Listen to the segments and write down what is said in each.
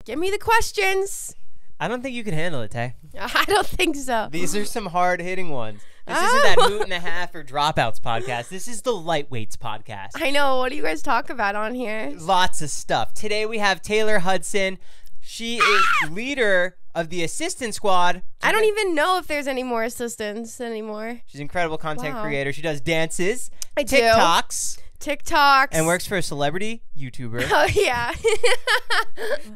Give me the questions. I don't think you can handle it, Tay. I don't think so. These are some hard-hitting ones. This isn't that Hoot and a Half or Dropouts podcast. This is the Lightweights podcast. I know. What do you guys talk about on here? Lots of stuff. Today we have Taylor Hudson. She is leader of the assistant squad. I don't even know if there's any more assistants anymore. She's an incredible content creator. She does dances, I do. TikToks. And works for a celebrity YouTuber. Oh, yeah.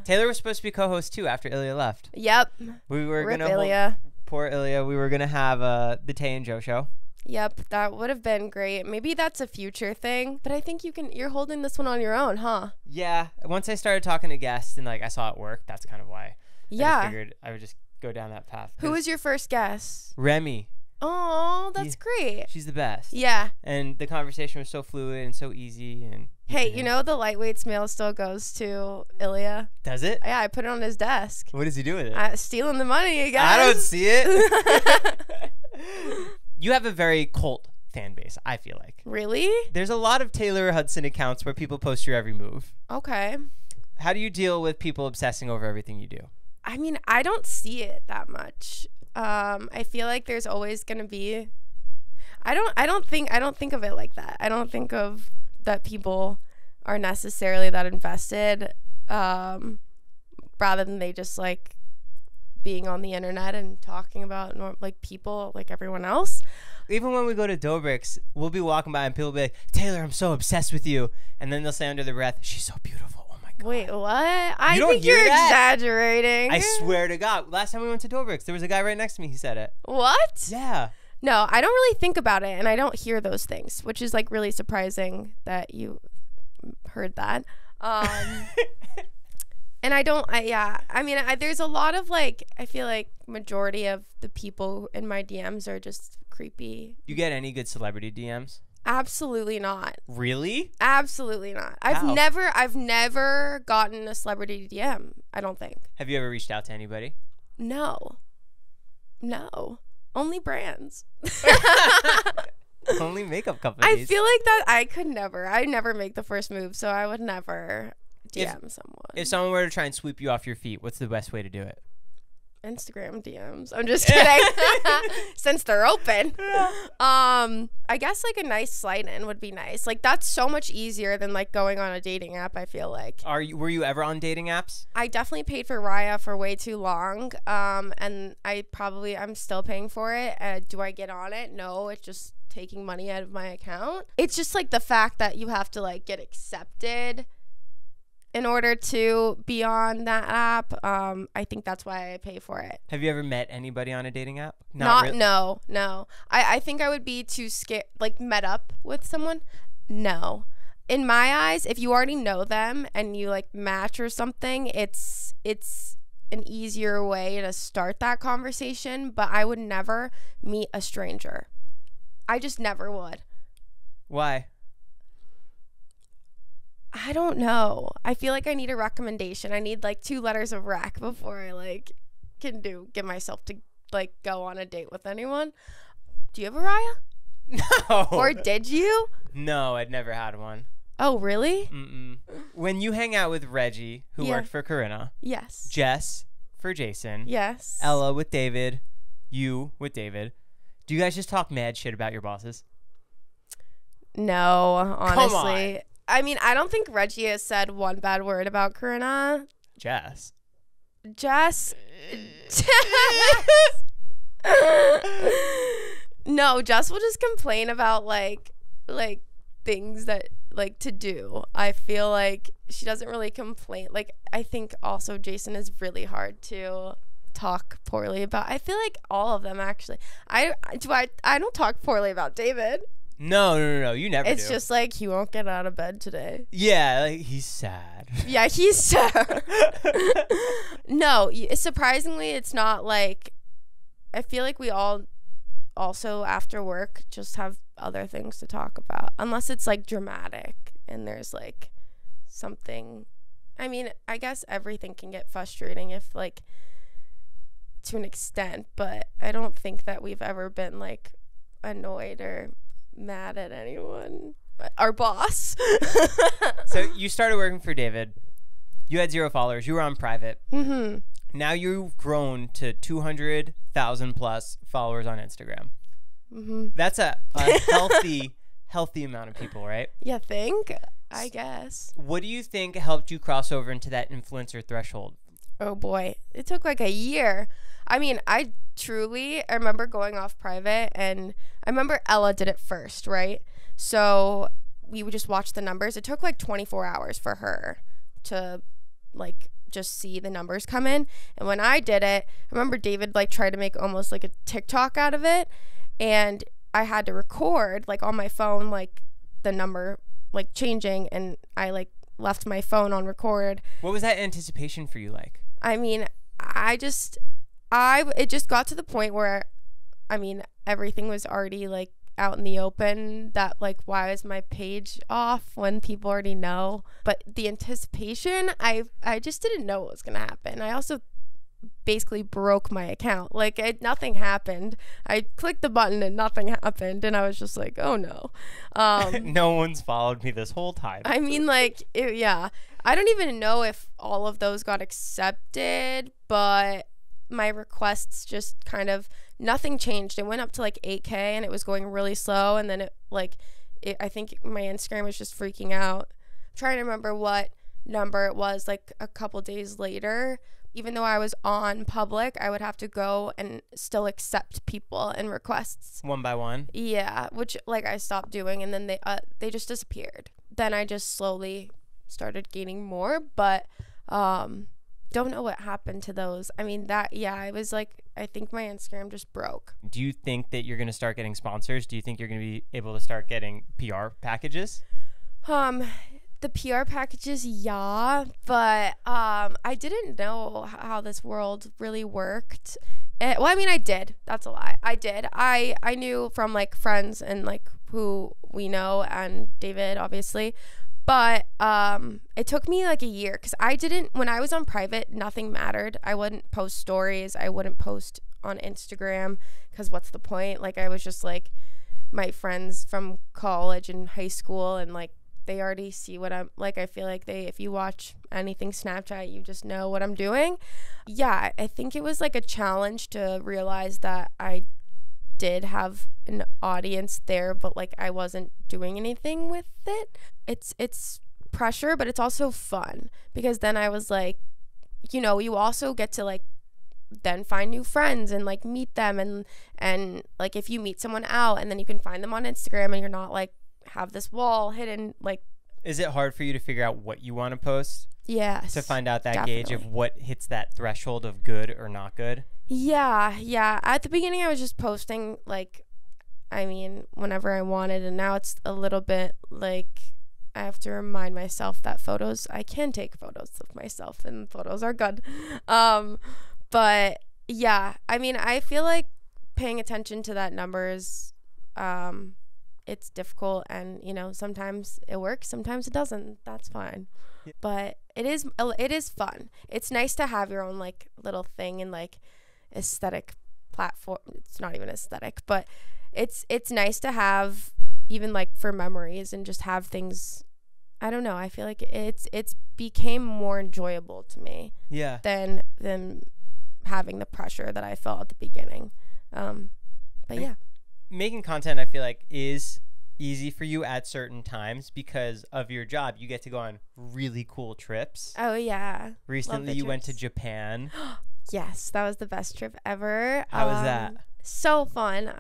Taylor was supposed to be co-host too after Ilya left. Yep. We were Rip gonna Ilya. Poor Ilya. We were gonna have the Tay and Joe show. Yep, that would have been great. Maybe that's a future thing, but I think you're holding this one on your own, huh? Yeah. Once I started talking to guests and like I saw it work, that's kind of why. Yeah. I figured I would just go down that path. Who was your first guest? Remy. Oh, that's great. She's the best. Yeah. And the conversation was so fluid and so easy. And hey, you know the Lightweights mail still goes to Ilya. Does it? Yeah, I put it on his desk. What does he do with it? Stealing the money, you guys. I don't see it. You have a very cult fan base, I feel like. Really? There's a lot of Taylor Hudson accounts where people post your every move. Okay. How do you deal with people obsessing over everything you do? I mean, I don't see it that much. I feel like there's always gonna be. I don't think of it like that. I don't think of that people are necessarily that invested, rather than they just like being on the internet and talking about like people like everyone else. Even when we go to Dobrik's, we'll be walking by and people will be like, Taylor, I'm so obsessed with you. And then they'll say under their breath, she's so beautiful. Oh my God. Wait, what? I don't think hear you're that? exaggerating. I swear to God. Last time we went to Dobrik's, there was a guy right next to me. He said it. What? Yeah. No, I don't really think about it, and I don't hear those things, which is like really surprising that you heard that. And I don't, I mean, there's a lot of like, I feel like majority of the people in my DMs are just creepy. You get any good celebrity DMs? Absolutely not. Really? Absolutely not. How? I've never gotten a celebrity DM, I don't think. Have you ever reached out to anybody? No. Only brands. Only makeup companies. I feel like that I never make the first move, so I would never DM someone. If someone were to try and sweep you off your feet, what's the best way to do it? Instagram DMs. I'm just kidding. Since they're open. I guess like a nice slide in would be nice. Like that's so much easier than like going on a dating app, I feel like. Were you ever on dating apps? I definitely paid for Raya for way too long. And I'm still paying for it. Do I get on it? No, it's just taking money out of my account. It's just like the fact that you have to like get accepted in order to be on that app. I think that's why I pay for it. Have you ever met anybody on a dating app? No. I think I would be too scared, like met up with someone. No. In my eyes, if you already know them and you like match or something, it's an easier way to start that conversation, but I would never meet a stranger. I just never would. Why? I don't know. I feel like I need a recommendation. I need like 2 letters of rec before I like can get myself to like go on a date with anyone. Do you have a Raya? No. Or did you? No, I'd never had one. Oh, really? Mm-mm. When you hang out with Reggie, who worked for Corinna. Yes. Jess for Jason. Yes. Ella with David. You with David. Do you guys just talk mad shit about your bosses? No, honestly. Come on. I mean, I don't think Reggie has said one bad word about Corinna. Jess. No, Jess will just complain about like things that like to do. I feel like she doesn't really complain. Like I think also Jason is really hard to talk poorly about. I feel like all of them actually. I don't talk poorly about David. No. You never do. It's just like he won't get out of bed today. Yeah, like, he's sad. Yeah, he's sad. No, surprisingly, it's not like. I feel like we all also after work just have other things to talk about. Unless it's like dramatic and there's like something. I mean, I guess everything can get frustrating if like to an extent, but I don't think that we've ever been like annoyed or mad at anyone. Our boss. So you started working for David You had 0 followers. You were on private. Mm-hmm. Now you've grown to 200,000 plus followers on Instagram. Mm-hmm. That's a healthy amount of people, right? You think? I guess. What do you think helped you cross over into that influencer threshold? Oh boy, it took like a year. I mean, I remember going off private, and I remember Ella did it first, right? So we would just watch the numbers. It took like 24 hours for her to like just see the numbers come in. And when I did it, I remember David like tried to make almost like a TikTok out of it, and I had to record like on my phone like the number like changing, and I like left my phone on record. What was that anticipation for you like? I mean, it just got to the point where, I mean, everything was already like out in the open, that like, why is my page off when people already know? But the anticipation, I just didn't know what was gonna happen. I also basically broke my account. Like nothing happened. I clicked the button and nothing happened, and I was just like, oh no. No one's followed me this whole time. I mean, like, yeah, I don't even know if all of those got accepted, but my requests just kind of, nothing changed. It went up to like 8K, and it was going really slow, and then I think my Instagram was just freaking out. I'm trying to remember what number it was like a couple days later. Even though I was on public, I would have to go and still accept people and requests one by one. Yeah, which like I stopped doing, and then they just disappeared. Then I just slowly started gaining more, but don't know what happened to those. I mean, I was like, I think my Instagram just broke. Do you think that you're going to start getting sponsors? Do you think you're going to be able to start getting PR packages? The PR packages, yeah, but I didn't know how this world really worked. Well, I mean, I did. That's a lie. I did. I knew from like friends and like who we know, and David, obviously. But it took me like a year, because when I was on private, nothing mattered. I wouldn't post stories. I wouldn't post on Instagram, because what's the point? Like, I was just like my friends from college and high school, and like they already see what I'm like. I feel like if you watch anything Snapchat, you just know what I'm doing. Yeah, I think it was like a challenge to realize that I did have an audience there, but like I wasn't doing anything with it. It's pressure, but it's also fun, because then I was like, you know, you also get to like then find new friends and like meet them, and like if you meet someone out, and then you can find them on Instagram, and you're not like have this wall hidden. Like, is it hard for you to figure out what you want to post? Yes, to find out that definitely. Gauge of what hits that threshold of good or not good? Yeah. At the beginning, I was just posting like, I mean, whenever I wanted, and now it's a little bit like I have to remind myself that I can take photos of myself, and photos are good. But yeah, I mean, I feel like paying attention to that numbers, it's difficult, and you know, sometimes it works, sometimes it doesn't. That's fine. Yeah. But it is fun. It's nice to have your own like little thing and like aesthetic platform. It's not even aesthetic, but it's nice to have, even like for memories, and just have things. I don't know, I feel like it's became more enjoyable to me, yeah, than having the pressure that I felt at the beginning. But yeah, making content, I feel like, is easy for you at certain times because of your job. You get to go on really cool trips. Oh yeah, recently you went to Japan. Yes, that was the best trip ever. How was that? So fun.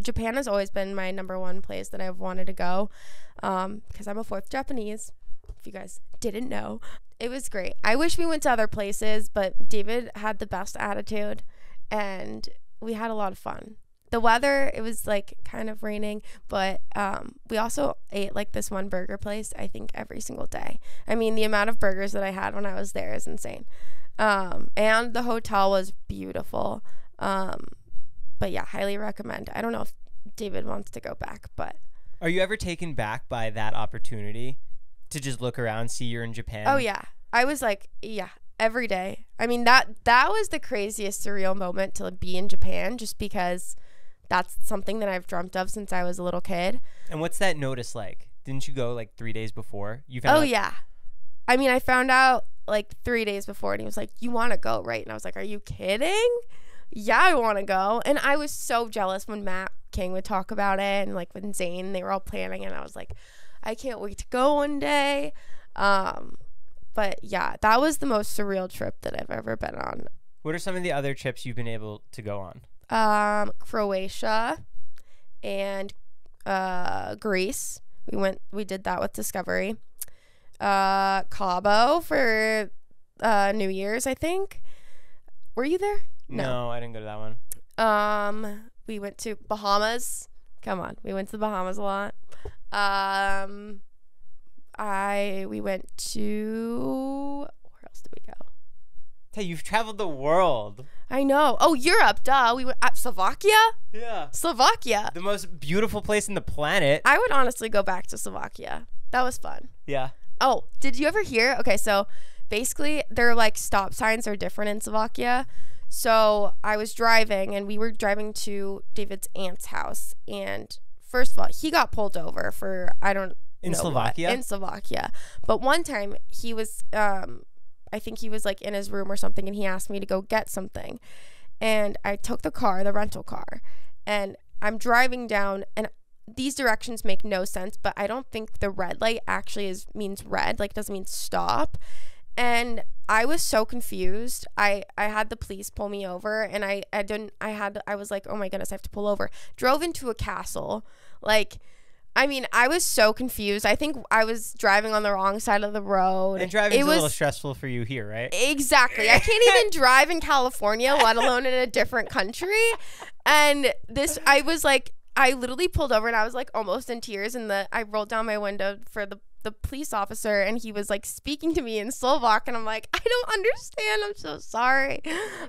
Japan has always been my number one place that I've wanted to go, because I'm a fourth Japanese, if you guys didn't know. It was great. I wish we went to other places, but David had the best attitude, and we had a lot of fun. The weather, it was like kind of raining, but we also ate like this one burger place, I think, every single day. I mean, the amount of burgers that I had when I was there is insane. And the hotel was beautiful. But yeah, highly recommend. I don't know if David wants to go back, but. Are you ever taken back by that opportunity to just look around, see you're in Japan? Oh yeah. I was like, yeah, every day. I mean, that was the craziest surreal moment, to be in Japan, just because that's something that I've dreamt of since I was a little kid. And what's that notice like? Didn't you go like 3 days before? You found yeah. I mean, I found out like 3 days before, and he was like, "You want to go, right?" And I was like, "Are you kidding? Yeah, I want to go." And I was so jealous when Matt King would talk about it, and like when Zane, they were all planning, and I was like, I can't wait to go one day. But yeah, that was the most surreal trip that I've ever been on. What are some of the other trips you've been able to go on? Croatia and Greece. We did that with Discovery. Cabo for New Year's, I think. Were you there? No, I didn't go to that one. We went to Bahamas. Come on, we went to the Bahamas a lot. We went to, where else did we go? Hey, you've traveled the world. I know. Oh, Europe, duh. We went at Slovakia. Yeah. Slovakia. The most beautiful place in the planet. I would honestly go back to Slovakia. That was fun. Yeah. Oh, did you ever hear? Okay, so basically their like stop signs are different in Slovakia. So I was driving, and we were driving to David's aunt's house, and first of all, he got pulled over for in Slovakia? In Slovakia. But one time he was I think he was like in his room or something, and he asked me to go get something. And I took the rental car, and I'm driving down, and these directions make no sense, but I don't think the red light actually means red, like doesn't mean stop. And I was so confused. I had the police pull me over, and I was like, oh my goodness, I have to pull over. Drove into a castle. Like, I mean, I was so confused. I think I was driving on the wrong side of the road. And driving's a little stressful for you here, right? Exactly. I can't even drive in California, let alone in a different country. And I literally pulled over, and I was like almost in tears, and I rolled down my window for the police officer, and he was like speaking to me in Slovak, and I'm like, I don't understand. I'm so sorry.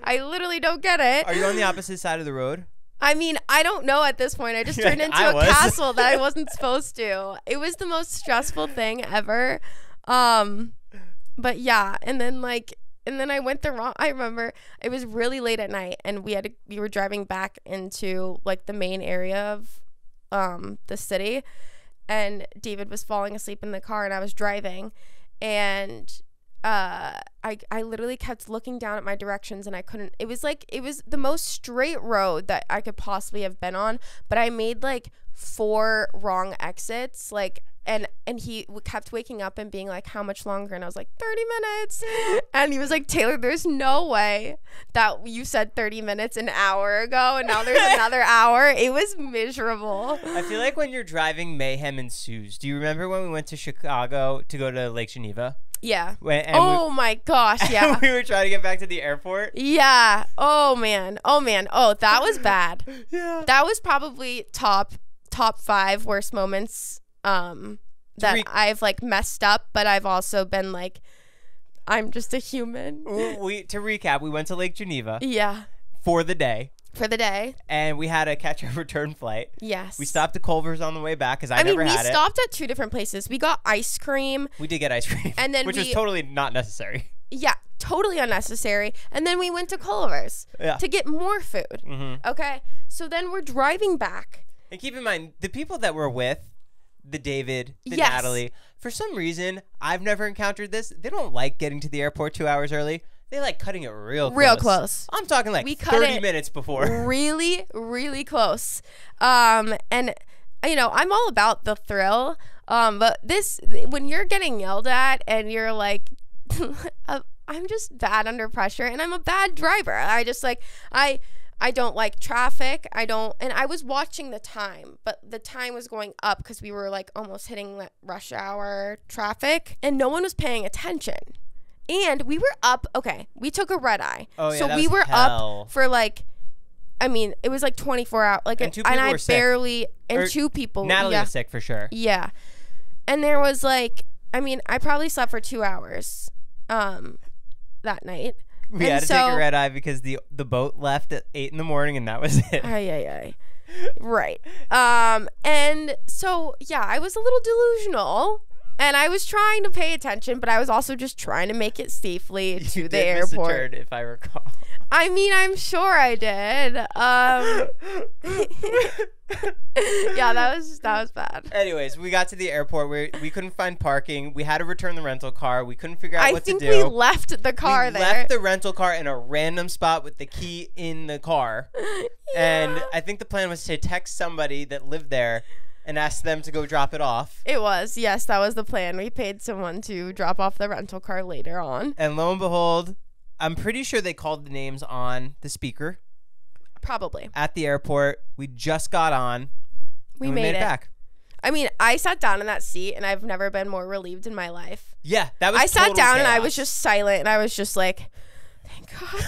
I literally don't get it. Are you on the opposite side of the road? I mean, I don't know at this point. I just turned into a castle that I wasn't supposed to. It was the most stressful thing ever. But yeah, and then I went I remember it was really late at night, and we were driving back into like the main area of the city, and David was falling asleep in the car, and I was driving, and I literally kept looking down at my directions, and I couldn't. It was the most straight road that I could possibly have been on, but I made like 4 wrong exits, like. And he kept waking up and being like, how much longer? And I was like, 30 minutes. And he was like, Taylor, there's no way that you said 30 minutes an hour ago, and now there's another hour. It was miserable. I feel like when you're driving, mayhem ensues. Do you remember when we went to Chicago to go to Lake Geneva? Yeah. My gosh, yeah. We were trying to get back to the airport. Yeah. Oh, man. Oh, that was bad. Yeah. That was probably top 5 worst moments that I've like messed up, but I've also been like, I'm just a human. To recap, we went to Lake Geneva. Yeah. For the day. And we had to catch a return flight. Yes. We stopped at Culver's on the way back because I never had it. We stopped at 2 different places. We got ice cream. We did get ice cream. And then which was totally not necessary. Yeah, totally unnecessary. And then we went to Culver's to get more food. Mm-hmm. Okay. So then we're driving back. And keep in mind, the people that we're with, the David, the Natalie, for some reason, I've never encountered this. They don't like getting to the airport 2 hours early. They like cutting it real close. I'm talking like 30 minutes before. Really, really close. And, you know, I'm all about the thrill. But when you're getting yelled at and you're like, I'm just bad under pressure, and I'm a bad driver. I just like, I don't like traffic. And I was watching the time, but the time was going up because we were like almost hitting rush hour traffic, and no one was paying attention. And we were up. Okay, we took a red eye. Oh yeah, so we were up for like, I mean, it was like 24 hours. Like, and 2 people were sick. And 2 people. Natalie was sick for sure. Yeah, and there was like, I mean, I probably slept for 2 hours, that night. We had to take a red eye because the boat left at 8 in the morning, and that was it. Right. And so, yeah, I was a little delusional. And I was trying to pay attention, but I was also just trying to make it safely to the airport. Miss a turn, if I recall. I mean, I'm sure I did. Yeah, that was bad. Anyways, we got to the airport where we couldn't find parking. We had to return the rental car. We couldn't figure out what to do. I think we left the car there. We left the rental car in a random spot with the key in the car. Yeah. And I think the plan was to text somebody that lived there and ask them to go drop it off. It was. Yes, that was the plan. We paid someone to drop off the rental car later on. And lo and behold, I'm pretty sure they called the names on the speaker. Probably. At the airport. We just got on. We made it back. I mean, I sat down in that seat, and I've never been more relieved in my life. Yeah, that was I sat down, chaos. and I was just silent, and I was just like, thank God.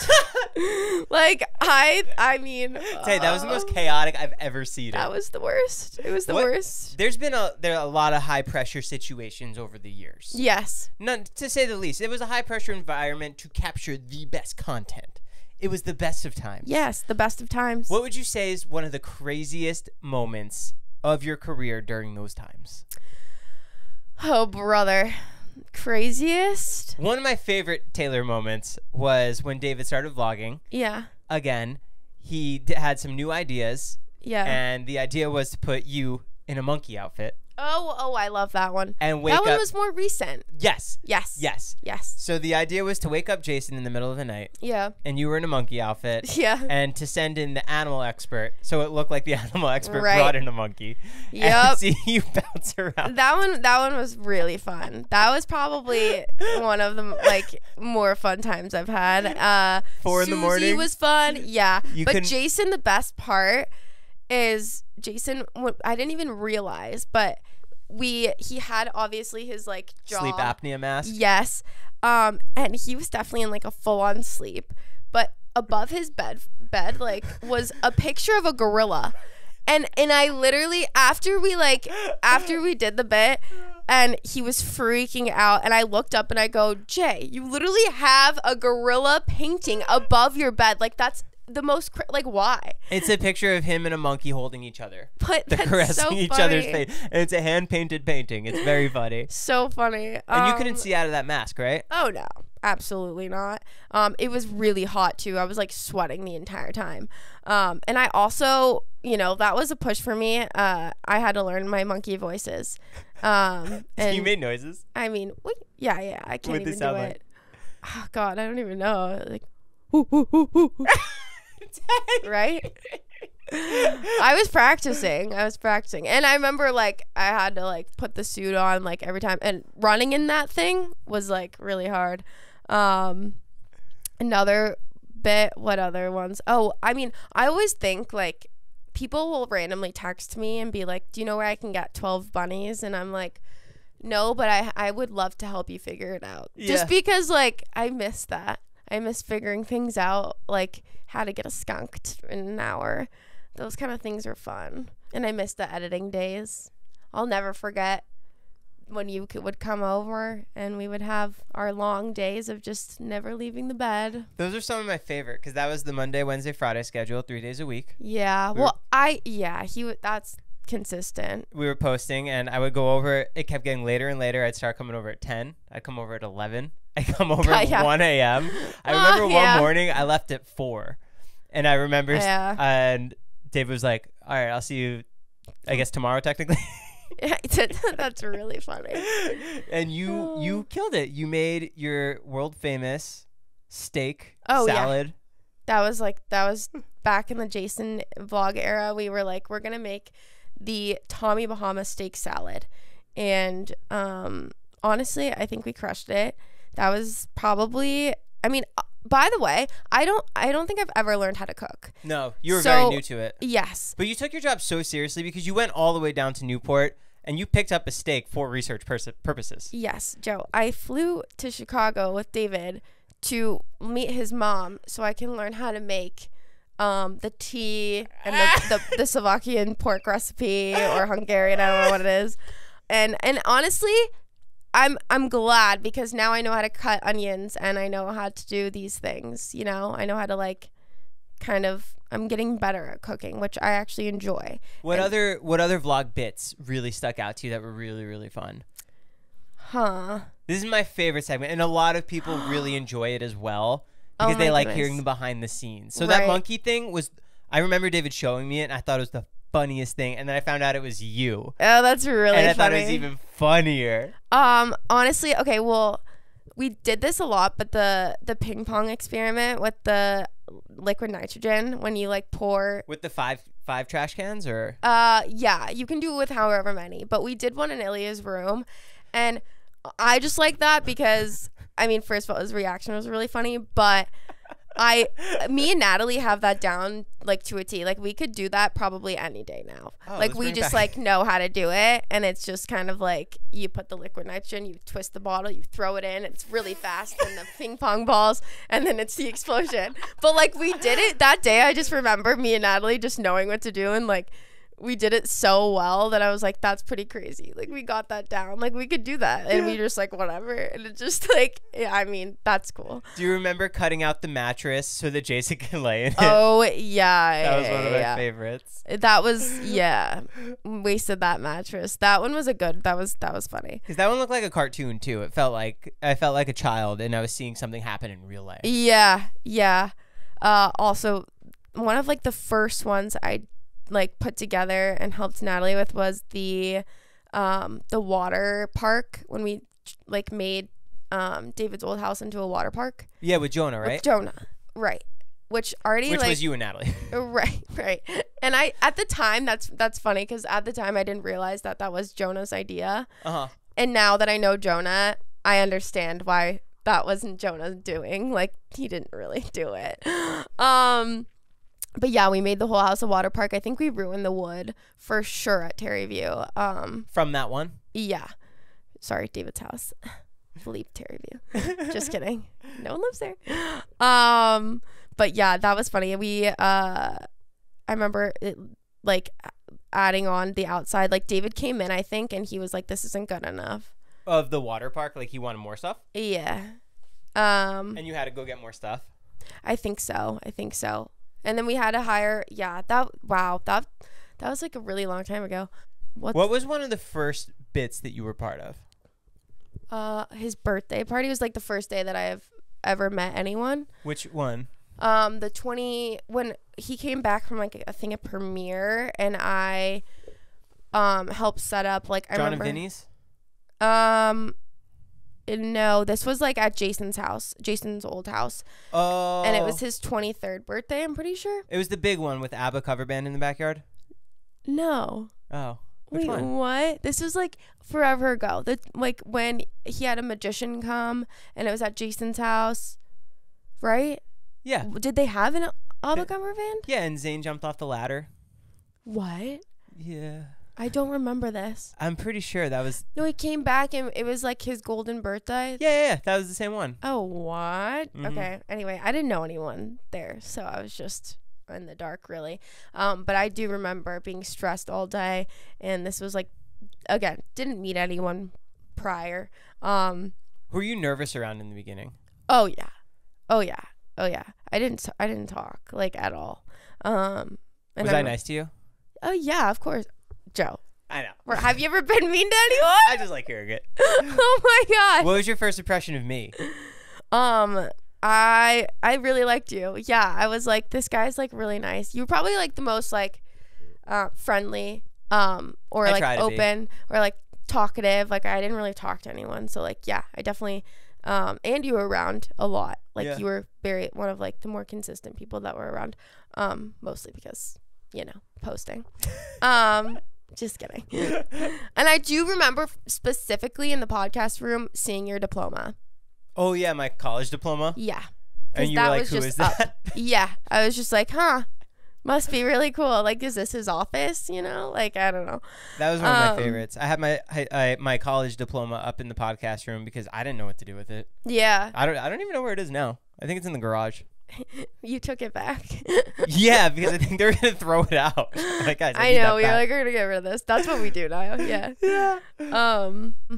Like, I mean. Hey, that was the most chaotic I've ever seen. That was the worst. It was the worst. There's been there are a lot of high-pressure situations over the years. Yes. None, to say the least. It was a high-pressure environment to capture the best content. It was the best of times. Yes, the best of times. What would you say is one of the craziest moments of your career during those times? Oh, brother. Craziest? One of my favorite Taylor moments was when David started vlogging. Yeah. Again, he had some new ideas. Yeah. And the idea was to put you in a monkey outfit. Oh, I love that one. And wake up. That one was more recent. Yes. Yes. Yes. Yes. So the idea was to wake up Jason in the middle of the night. Yeah. And you were in a monkey outfit. Yeah. And to send in the animal expert, so it looked like the animal expert brought in a monkey. Yep. And see you bounce around. That one was really fun. That was probably one of the more fun times I've had. 4 in the morning. Susie was fun. Yeah. But Jason, the best part is I didn't even realize, but he had obviously his jaw sleep apnea mask. Yes. And he was definitely in a full-on sleep, but above his bed was a picture of a gorilla. And I literally after we did the bit and he was freaking out and I looked up and I go, "Jay, you literally have a gorilla painting above your bed. That's the most why?" It's a picture of him and a monkey holding each other. But they're caressing each other's face. And it's a hand-painted painting. It's very funny. So funny. And you couldn't see out of that mask, right? Oh, no. Absolutely not. It was really hot, too. I was, sweating the entire time. And I also, that was a push for me. I had to learn my monkey voices. And you made noises? I mean, yeah. I can't even do it. Oh, God, I don't even know. Right? I was practicing and I remember I had to put the suit on every time, and running in that thing was really hard. Another bit, what other ones? Oh, I mean, I always think people will randomly text me and be like, "Do you know where I can get 12 bunnies?" And I'm like, "No, but I would love to help you figure it out." Yeah. Just because I miss that. I miss figuring things out, how to get a skunk in an hour. Those kind of things are fun. And I miss the editing days. I'll never forget when you would come over and we would have our long days of just never leaving the bed. Those are some of my favorite because that was the Monday, Wednesday, Friday schedule, 3 days a week. Yeah. That's consistent. We were posting and I would go over. It kept getting later and later. I'd start coming over at 10. I'd come over at 11. I come over at 1 a.m. I remember one morning I left at 4. And I remember and Dave was like, "All right, I'll see you, I guess, tomorrow, technically." That's really funny. And you killed it. You made your world famous steak salad. Yeah. That was back in the Jason vlog era. We were we're going to make the Tommy Bahama steak salad. And honestly, I think we crushed it. That was probably, by the way, I don't think I've ever learned how to cook. No, you were very new to it. Yes. But you took your job so seriously because you went all the way down to Newport and you picked up a steak for research purposes. Yes, Joe. I flew to Chicago with David to meet his mom so I can learn how to make the tea and the Slovakian pork recipe or Hungarian, I don't know what it is. And honestly, I'm glad because now I know how to cut onions and I know how to do these things, I know how to I'm getting better at cooking, which I actually enjoy. What other vlog bits really stuck out to you that were really, really fun? Huh. This is my favorite segment, and a lot of people really enjoy it as well because they like hearing the behind the scenes. So that monkey thing was, I remember David showing me it, and I thought it was the funniest thing, and then I found out it was you. Oh, that's really funny. And I thought it was even funnier. Honestly, okay, well, we did this a lot, but the ping pong experiment with the liquid nitrogen, when you like pour with the five trash cans, or yeah, you can do it with however many, but we did one in Ilya's room, and I just like that because I mean, first of all, his reaction was really funny, but me and Natalie have that down like to a T. Like we could do that probably any day now. Like we just like know how to do it, and it's just kind of like you put the liquid nitrogen, you twist the bottle, you throw it in, it's really fast, and the ping pong balls, and then it's the explosion. But like we did it that day. I just remember me and Natalie just knowing what to do, and like we did it so well that I was like, that's pretty crazy. Like we got that down. Like we could do that. And we just like, whatever. And it just like, yeah, I mean, that's cool. Do you remember cutting out the mattress so that Jason can lay in it? Oh, yeah. That was one of my favorites. That was, yeah. Wasted that mattress. That one was that was funny. Because that one looked like a cartoon too. I felt like a child and I was seeing something happen in real life. Yeah. Yeah. Also, one of like the first ones I like put together and helped Natalie with was the water park, when we like made David's old house into a water park. Yeah, with Jonah, right? With Jonah, right? Which was you and Natalie. right. And I at the time, that's funny because at the time I didn't realize that was Jonah's idea. And now that I know Jonah, I understand why that wasn't Jonah doing. Like he didn't really do it. But yeah, we made the whole house a water park. I think we ruined the wood for sure at Terryview. From that one? Yeah. Sorry, David's house. Leap Terryview. Just kidding. No one lives there. But yeah, that was funny. I remember it, like adding on the outside. Like David came in, I think, and he was like, "This isn't good enough." Of the water park, like he wanted more stuff. Yeah. And you had to go get more stuff. I think so. And then we had to hire, that was like a really long time ago. What was one of the first bits that you were part of? His birthday party was like the first day that I have ever met anyone. Which one? When he came back from like a premiere, and I helped set up like John and Vinny's? No, this was like at Jason's old house. Oh. And it was his 23rd birthday, I'm pretty sure. It was the big one with ABBA cover band in the backyard? No. Oh. Wait, what? This was like forever ago. Like when he had a magician come, and it was at Jason's house, right? Yeah. Did they have an ABBA cover band? Yeah, and Zayn jumped off the ladder. What? Yeah. I don't remember this. I'm pretty sure that was... No, he came back and it was like his golden birthday. Yeah. That was the same one. Oh, what? Mm-hmm. Okay. Anyway, I didn't know anyone there, so I was just in the dark, really. But I do remember being stressed all day, and this was like, again, didn't meet anyone prior. Were you nervous around in the beginning? Oh yeah. I didn't talk like at all. Was I nice to you? Oh yeah, of course. Joe. I know. Have you ever been mean to anyone? I just like hearing it. Oh my god. What was your first impression of me? I really liked you. Yeah, I was like, this guy's like really nice. You were probably like the most like friendly, or like open, or like talkative. Like I didn't really talk to anyone, so like yeah, I definitely and you were around a lot. Like you were one of like the more consistent people that were around, mostly because, posting. Just kidding. And I do remember specifically in the podcast room seeing your diploma. Oh yeah, my college diploma? Yeah. And you were like, who is that? Yeah. I was just like, must be really cool. Like, is this his office? Like, I don't know. That was one of my favorites. I had my college diploma up in the podcast room because I didn't know what to do with it. Yeah. I don't even know where it is now. I think it's in the garage. You took it back. Yeah, because I think they're gonna throw it out. Like, guys, I know. We're like, we're gonna get rid of this. That's what we do now. Yeah. Yeah.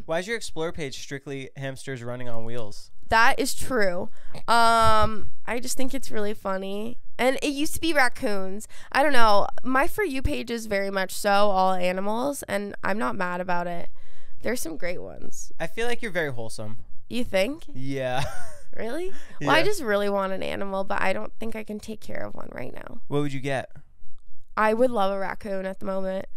Why is your explore page strictly hamsters running on wheels? That is true. I just think it's really funny. And it used to be raccoons. I don't know. My For You page is very much so all animals, and I'm not mad about it. There's some great ones. I feel like you're very wholesome. You think? Yeah. Really? Well, I just really want an animal, but I don't think I can take care of one right now. What would you get? I would love a raccoon at the moment.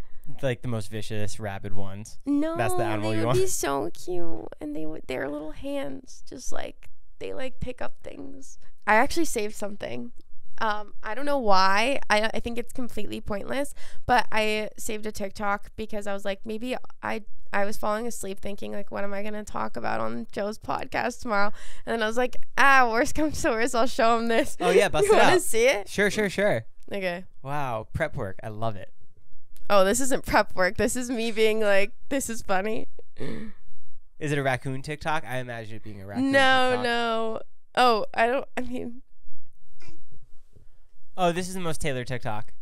Like the most vicious, rabid ones. No, that's the animal you want. They would be so cute, and their little hands just like they like pick up things. I actually saved something. I don't know why. I think it's completely pointless, but I saved a TikTok because I was like, maybe I was falling asleep thinking like, what am I gonna talk about on Joe's podcast tomorrow? And then I was like, worst comes to worst, I'll show him this. Oh yeah, bust it out. You want to see it? Sure. Okay. Wow, prep work. I love it. Oh, this isn't prep work. This is me being like, this is funny. Is it a raccoon TikTok? I imagine it being a raccoon TikTok. No. Oh, Oh, this is the most Taylor TikTok.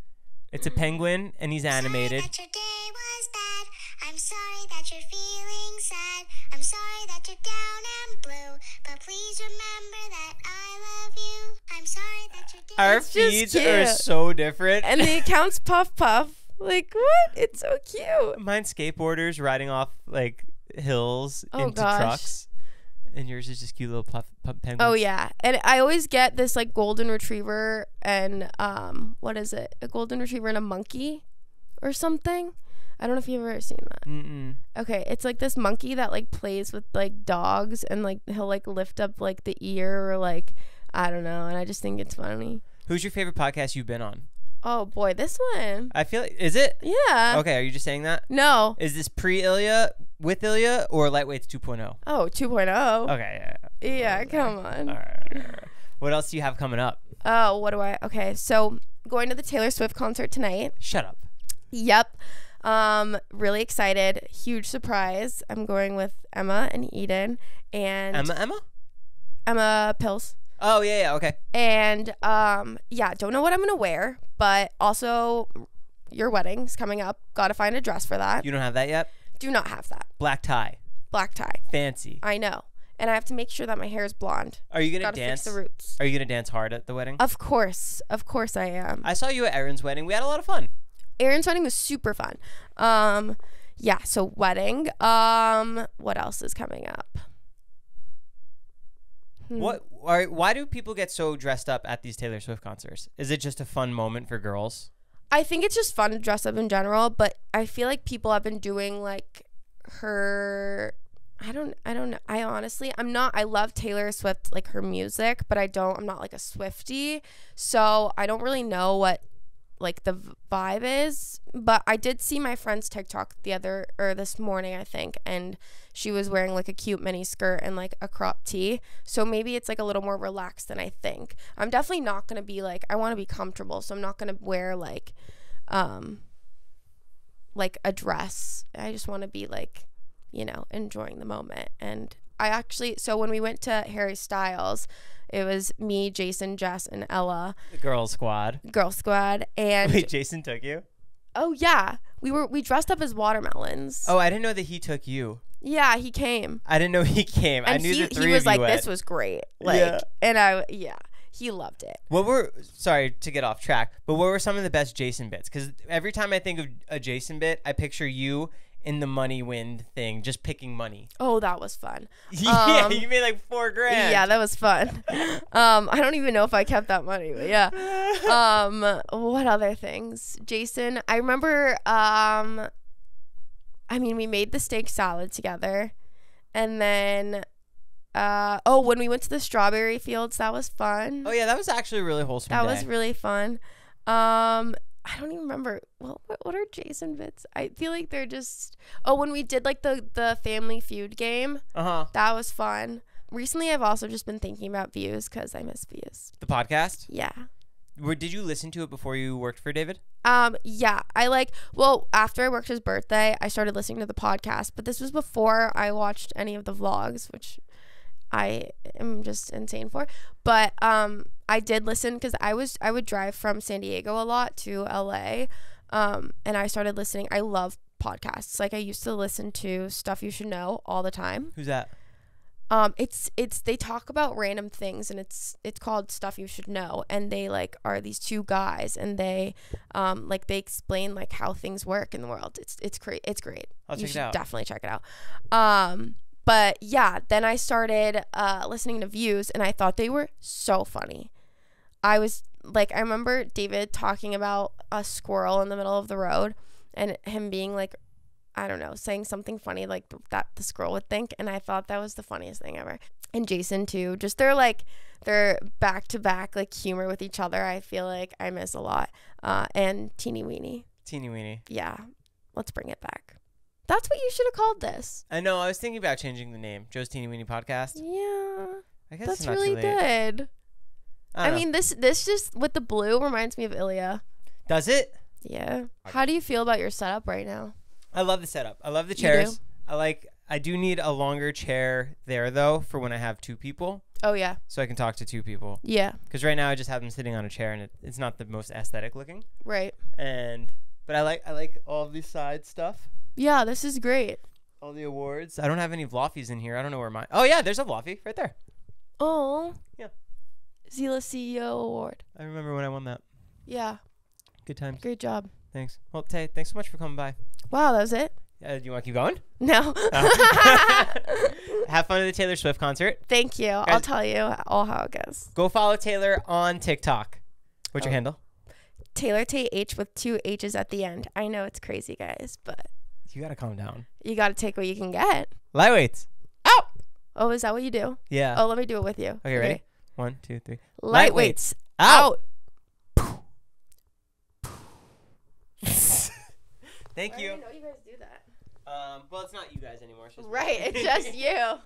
It's a penguin, and he's animated. Sorry that your day was bad. I'm sorry that you're feeling sad. I'm sorry that you're down and blue. But please remember that I love you. I'm sorry that your day Our feeds are so different. And the account's Puff Puff. Like, what? It's so cute. Mine's skateboarders riding off, like, hills into trucks. And yours is just cute little penguins. Oh, yeah. And I always get this, like, golden retriever and, what is it? A golden retriever and a monkey or something? I don't know if you've ever seen that. Mm-mm. Okay. It's, like, this monkey that, like, plays with, like, dogs and, like, he'll, like, lift up, like, the ear or, like, I don't know. And I just think it's funny. Who's your favorite podcast you've been on? Oh, boy. This one. I feel like, is it? Yeah. Okay. Are you just saying that? No. Is this pre-Ilya, with Ilya, or Lightweights 2.0? Oh, 2.0. Okay. Yeah, come on. All right. What else do you have coming up? Oh, okay, so going to the Taylor Swift concert tonight. Shut up. Yep. Really excited. Huge surprise. I'm going with Emma and Eden and Emma Pills. Oh, yeah, okay. And don't know what I'm gonna wear, but also your wedding's coming up. Gotta find a dress for that. You don't have that yet? Do not have that. Black tie. Fancy. I know. And I have to make sure that my hair is blonde. Are you gonna dance? Fix the roots. Are you gonna dance hard at the wedding? Of course I am. I saw you at Erin's wedding. We had a lot of fun. Erin's wedding was super fun. So wedding. What else is coming up? Why do people get so dressed up at these Taylor Swift concerts? Is it just a fun moment for girls? I think it's just fun to dress up in general, but I feel like people have been doing like her. I don't know. I love Taylor Swift, like her music, but I'm not like a Swiftie. So I don't really know what like the vibe is, but I did see my friend's TikTok this morning, I think, and she was wearing like a cute mini skirt and like a crop tee. So maybe it's like a little more relaxed than I think. I'm definitely not going to be like, I want to be comfortable. So I'm not going to wear like a dress. I just want to be like, enjoying the moment. And so when we went to Harry Styles, it was me, Jason, Jess, and Ella. The girl squad. And wait, Jason took you? Oh yeah. We dressed up as watermelons. Oh, I didn't know that he took you. Yeah, he came. I didn't know he came. And I knew the three of you he was like, this was great. Like, and he loved it. Sorry to get off track, but what were some of the best Jason bits? Because every time I think of a Jason bit, I picture you in the money wind thing, just picking money. Oh, that was fun. Yeah, you made like $4,000. Yeah, that was fun. I don't even know if I kept that money, but yeah. What other things? Jason, I remember, we made the steak salad together. And then, when we went to the strawberry fields, that was fun. Oh, yeah, that was actually a really wholesome That day. was really fun. I don't even remember. Well, what are Jason bits? I feel like they're just. Oh, when we did like the Family Feud game. That was fun. Recently, I've also just been thinking about Views because I miss Views. The podcast? Yeah. Did you listen to it before you worked for David? Yeah. After I worked his birthday, I started listening to the podcast, but this was before I watched any of the vlogs, which I am just insane for. But I did listen because I would drive from San Diego a lot to LA, and I started listening. I love podcasts. Like I used to listen to Stuff You Should Know all the time. Who's that? It's they talk about random things, and it's called Stuff You Should Know, and they like are these two guys, and they like they explain like how things work in the world. It's great. I'll check it out. Definitely check it out. But yeah, then I started listening to Views, and I thought they were so funny. I was like, I remember David talking about a squirrel in the middle of the road, and him being like, I don't know, saying something funny like that the squirrel would think, and I thought that was the funniest thing ever. And Jason too, just their back to back like humor with each other, I feel like I miss a lot. And Teeny Weeny, yeah, let's bring it back. That's what you should have called this. I know, I was thinking about changing the name, Joe's Teeny Weeny Podcast. Yeah, I guess that's it's not really too late. good. I mean, this just with the blue reminds me of Ilya. Does it? Yeah. How do you feel about your setup right now? I love the setup. I love the chairs. I do need a longer chair there though for when I have two people. Oh yeah. So I can talk to two people. Yeah. Because right now I just have them sitting on a chair, and it's not the most aesthetic looking. Right. But I like all of these side stuff. Yeah, this is great. All the awards. I don't have any Vloffies in here. I don't know where mine. Oh yeah, there's a Vloffie right there. Oh. Yeah. Zila CEO Award. I remember when I won that. Yeah. Good times. Great job. Thanks. Well, Tay, thanks so much for coming by. Wow, that was it? Do you want to keep going? No. Have fun at the Taylor Swift concert. Thank you. Guys, I'll tell you all how it goes. Go follow Taylor on TikTok. What's your handle? Taylor T-H with 2 H's at the end. I know it's crazy, guys, but You got to calm down. you got to take what you can get. Lightweights. Out. Oh, is that what you do? Yeah. Oh, let me do it with you. Okay, ready? 1, 2, 3. Lightweights. Out. Thank you. I didn't know you guys do that. Well, it's not you guys anymore. It's just Right, it's just you.